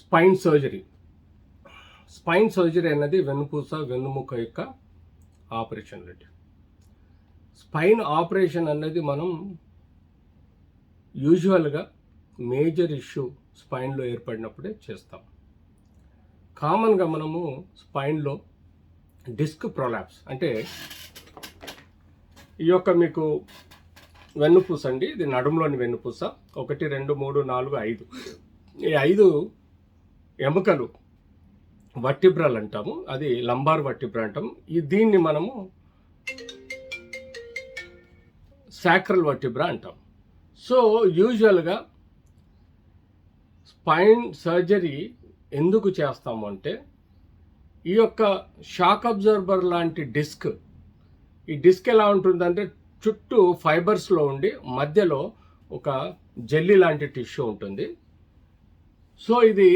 Spine surgery అన్నది వెన్నుపూస వెన్నుముక యొక్క ఆపరేషన్ అండి. స్పైన్ ఆపరేషన్ అన్నది మనం యూజువల్గా మేజర్ ఇష్యూ స్పైన్లో ఏర్పడినప్పుడే చేస్తాం. కామన్గా మనము స్పైన్లో డిస్క్ ప్రొలాప్స్ అంటే ఈ యొక్క మీకు వెన్నుపూస అండి, ఇది నడుములోని వెన్నుపూస 1 2 3 4 5 ఈ 5 ఎముకలు వర్టిబ్రల్ అంటాము, అది లంబార్ వర్టిబ్రా అంటాము. దీన్ని మనము సాక్రల్ వర్టిబ్రా అంటాం. సో యూజువల్గా స్పైన్ సర్జరీ ఎందుకు చేస్తాము అంటే ఈ యొక్క షాక్ అబ్జర్బర్ లాంటి డిస్క్, ఈ డిస్క్ ఎలా ఉంటుందంటే చుట్టూ ఫైబర్స్లో ఉండి మధ్యలో ఒక జెల్లీ లాంటి టిష్యూ ఉంటుంది. సో ఇది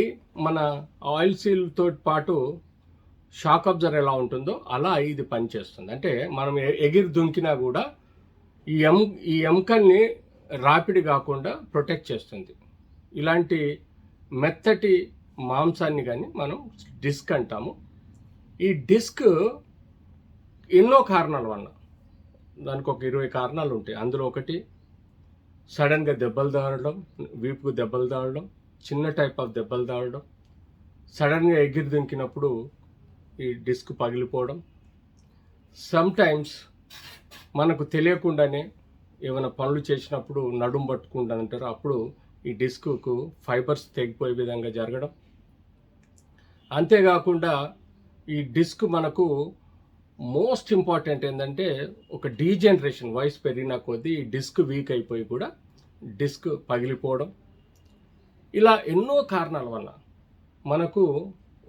మన ఆయిల్ సీల్తో పాటు షాక్ అబ్జర్వర్ ఎలా ఉంటుందో అలా ఇది పనిచేస్తుంది. అంటే మనం ఎగిరి దుంకినా కూడా ఈ ఎముకల్ని రాపిడి కాకుండా ప్రొటెక్ట్ చేస్తుంది. ఇలాంటి మెత్తటి మాంసాన్ని కానీ మనం డిస్క్ అంటాము. ఈ డిస్క్ ఎన్నో కారణాల వల్ల, దానికి ఒక 20 కారణాలు ఉంటాయి. అందులో ఒకటి సడన్గా దెబ్బలు తాగడం, వీపుకు దెబ్బలు తాగడం, చిన్న టైప్ ఆఫ్ దెబ్బలు తాగడం, సడన్గా ఎగిరి దుంకినప్పుడు ఈ డిస్క్ పగిలిపోవడం, సమ్టైమ్స్ మనకు తెలియకుండానే ఏమైనా పనులు చేసినప్పుడు నడుము పట్టుకుంటా అంటారు, అప్పుడు ఈ డిస్క్కు ఫైబర్స్ తెగిపోయే విధంగా జరగడం. అంతేకాకుండా ఈ డిస్క్ మనకు మోస్ట్ ఇంపార్టెంట్ ఏంటంటే ఒక డీజనరేషన్, వయసు పెరిగిన కొద్దీ ఈ డిస్క్ వీక్ అయిపోయి కూడా డిస్క్ పగిలిపోవడం. ఇలా ఎన్నో కారణాల వల్ల మనకు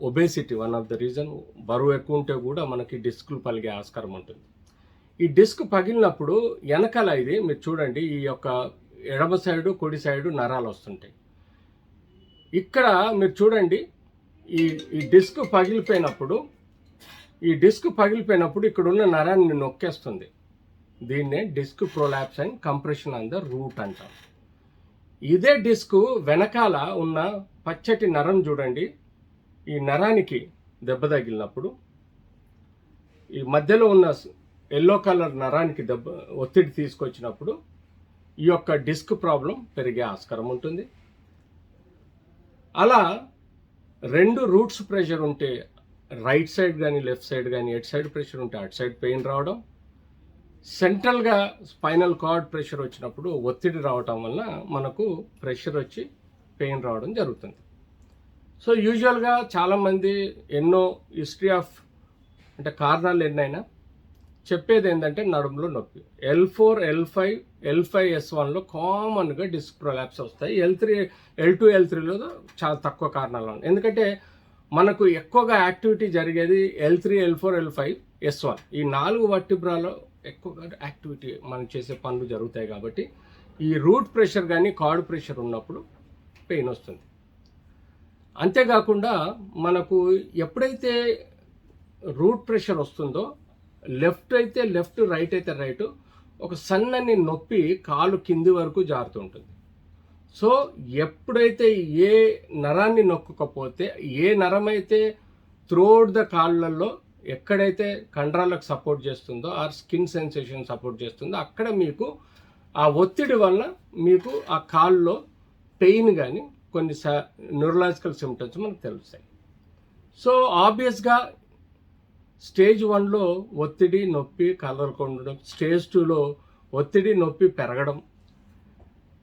obesity one of the reason. బరువు ఎక్కువ ఉంటే కూడా మనకి డిస్క్లు పలిగే ఆస్కారం ఉంటుంది. ఈ డిస్క్ పగిలినప్పుడు వెనకాల ఇది మీరు చూడండి, ఈ యొక్క ఎడమ సైడు కుడి సైడు నరాలు వస్తుంటాయి. ఇక్కడ మీరు చూడండి, ఈ డిస్క్ పగిలిపోయినప్పుడు ఇక్కడ ఉన్న నరాన్ని నొక్కేస్తుంది. దీన్నే disc prolapse and compression on the root అంటాం. ఇదే డిస్క్ వెనకాల ఉన్న పచ్చటి నరం చూడండి, ఈ నరానికి దెబ్బ తగిలినప్పుడు ఈ మధ్యలో ఉన్న ఎల్లో కలర్ నరానికి ఒత్తిడి తీసుకొచ్చినప్పుడు ఈ యొక్క డిస్క్ ప్రాబ్లం పెరిగే ఆస్కారం ఉంటుంది. అలా 2 రూట్స్ ప్రెషర్ ఉంటే రైట్ సైడ్ కానీ లెఫ్ట్ సైడ్ కానీ ఎటు సైడ్ ప్రెషర్ ఉంటే అటు సైడ్ పెయిన్ రావడం, సెంట్రల్గా స్పైనల్ కార్డ్ ప్రెషర్ వచ్చినప్పుడు ఒత్తిడి రావటం వల్ల మనకు ప్రెషర్ వచ్చి పెయిన్ రావడం జరుగుతుంది. సో యూజువల్గా చాలామంది ఎన్నో హిస్టరీ ఆఫ్ అంటే కారణాలు ఎన్నైనా చెప్పేది ఏంటంటే నడుములో నొప్పి. L4, L5, L5S1లో కామన్గా డిస్క్ ప్రొలాప్స్ వస్తాయి. L2, L3లో చాలా తక్కువ కారణాలు ఉన్నాయి. ఎందుకంటే మనకు ఎక్కువగా యాక్టివిటీ జరిగేది L3, L4, L5S1 ఈ 4 వర్టిబ్రాలో ఎక్కువగా యాక్టివిటీ మనం చేసే పనులు జరుగుతాయి. కాబట్టి ఈ రూట్ ప్రెషర్ కానీ కార్డ్ ప్రెషర్ ఉన్నప్పుడు పెయిన్ వస్తుంది. అంతేకాకుండా మనకు ఎప్పుడైతే రూట్ ప్రెషర్ వస్తుందో లెఫ్ట్ అయితే లెఫ్ట్, రైట్ అయితే రైట్, ఒక సన్నని నొప్పి కాలు కింది వరకు జారుతుంటుంది. సో ఎప్పుడైతే ఏ నరాన్ని నొక్కకపోతే, ఏ నరం అయితే త్రూఅవుట్ ద కాళ్ళల్లో ఎక్కడైతే కండరాలకు సపోర్ట్ చేస్తుందో ఆర్ స్కిన్ సెన్సేషన్ సపోర్ట్ చేస్తుందో అక్కడ మీకు ఆ ఒత్తిడి వల్ల మీకు ఆ కాళ్ళలో పెయిన్ కానీ కొన్ని న్యూరలాజికల్ సిమ్టమ్స్ మనకు తెలుస్తాయి. సో ఆబ్వియస్గా స్టేజ్ 1లో ఒత్తిడి నొప్పి కదలకుండా, స్టేజ్ 2లో ఒత్తిడి నొప్పి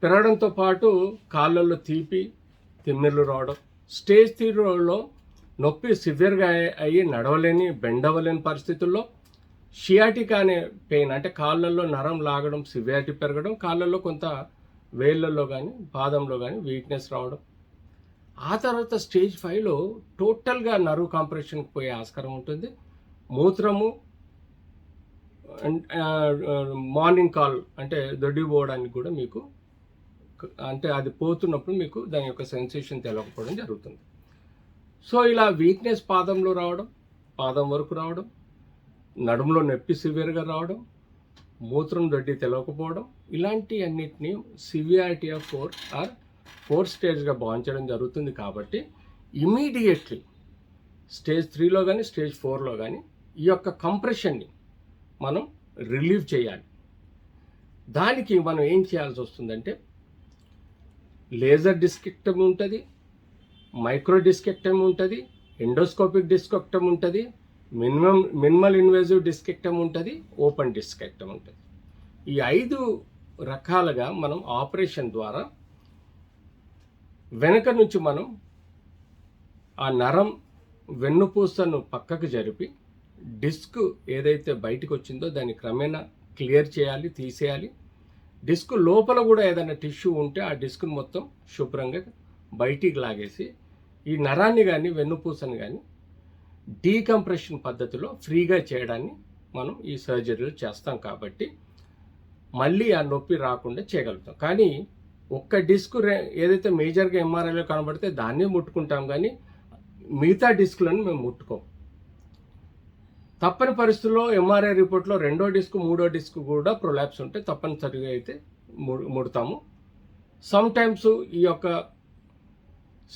పెరగడంతో పాటు కాళ్ళల్లో తిమ్మిర్లు రావడం, స్టేజ్ 3లో నొప్పి సివియర్గా అయ్యి నడవలేని బెండవలేని పరిస్థితుల్లో షియాటిక్ అనే పెయిన్ అంటే కాళ్ళల్లో నరం లాగడం, సివియారిటీ పెరగడం, కాళ్ళల్లో కొంత వేళ్ళల్లో కానీ పాదంలో కానీ వీక్నెస్ రావడం. ఆ తర్వాత స్టేజ్ 5లో టోటల్గా నర్వ్ కాంప్రెషన్కి పోయే ఆస్కారం ఉంటుంది. మూత్రము మార్నింగ్ కాల్ అంటే దొడ్డి పోవడానికి కూడా మీకు అంటే అది పోతున్నప్పుడు మీకు దాని యొక్క సెన్సేషన్ తెలియకపోవడం జరుగుతుంది. సో ఇలా వీక్నెస్ పాదంలో రావడం, పాదం వరకు రావడం, నడుములో నొప్పి సివియర్గా రావడం, మూత్రం దొడ్డి తెలియకపోవడం, ఇలాంటి అన్నిటినీ సివియారిటీ ఆఫ్ 4 స్టేజ్గా భావించడం జరుగుతుంది. కాబట్టి ఇమీడియట్లీ స్టేజ్ 3లో కానీ స్టేజ్ 4లో కానీ ఈ యొక్క కంప్రెషన్ని మనం రిలీవ్ చేయాలి. దానికి మనం ఏం చేయాల్సి వస్తుందంటే లేజర్ డిస్కెక్టమీ ఉంటుంది, మైక్రో డిస్కెక్టమీ ఉంటుంది, ఎండోస్కోపిక్ డిస్కెక్టమీ ఉంటుంది, మినిమల్ ఇన్వేజివ్ డిస్కెక్టమీ ఉంటుంది, ఓపెన్ డిస్కెక్టమీ ఉంటుంది. ఈ 5 రకాలుగా మనం ఆపరేషన్ ద్వారా వెనక నుంచి మనం ఆ నరం వెన్నుపూసను పక్కకు జరిపి డిస్క్ ఏదైతే బయటకు వచ్చిందో దాన్ని క్రమేణా క్లియర్ చేయాలి, తీసేయాలి. డిస్క్ లోపల కూడా ఏదైనా టిష్యూ ఉంటే ఆ డిస్క్ను మొత్తం శుభ్రంగా బయటికి లాగేసి ఈ నరాన్ని కానీ వెన్నుపూసను కానీ డీకంప్రెషన్ పద్ధతిలో ఫ్రీగా చేయడాన్ని మనం ఈ సర్జరీలు చేస్తాం. కాబట్టి మళ్ళీ ఆ నొప్పి రాకుండా చేయగలుగుతాం. కానీ ఒక్క డిస్క్ ఏదైతే మేజర్గా ఎంఆర్ఐలో కనబడితే దాన్నే ముట్టుకుంటాం, కానీ మిగతా డిస్కులను మేము ముట్టుకోం. తప్పని పరిస్థితుల్లో ఎంఆర్ఐ రిపోర్ట్లో 2వ డిస్క్ 3వ డిస్క్ కూడా ప్రొలాప్స్ ఉంటే తప్పనిసరిగా అయితే ముడతాము. సమ్ టైమ్స్ ఈ యొక్క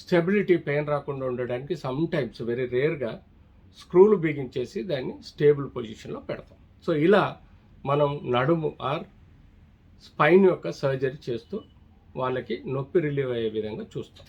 స్టెబిలిటీ పెయిన్ రాకుండా ఉండడానికి సమ్ టైమ్స్ వెరీ రేర్గా స్క్రూలు బిగించేసి దాన్ని స్టేబుల్ పొజిషన్లో పెడతాం. సో ఇలా మనం నడుము ఆర్ స్పైన్ యొక్క సర్జరీ చేస్తూ వాళ్ళకి నొప్పి రిలీవ్ అయ్యే విధంగా చూస్తాం.